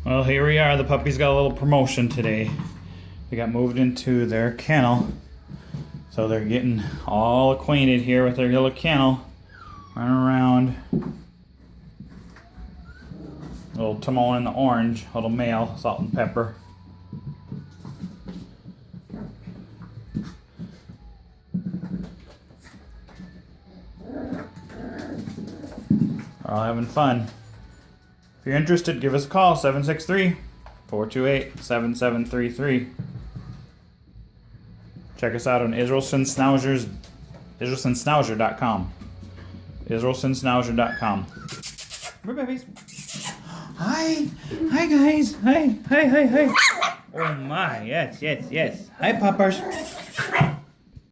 Well, here we are. The puppies got a little promotion today. They got moved into their kennel. So they're getting all acquainted here with their little kennel. Running around. Little Timon in the orange, little male, salt and pepper. They're all having fun. If you're interested, give us a call, 763-428-7733. Check us out on IsraelsonSchnauzer.com. IsraelsonSchnauzer.com. Come here, babies. Hi. Hi, guys. Hi. Oh, my. Yes. Hi, puppers.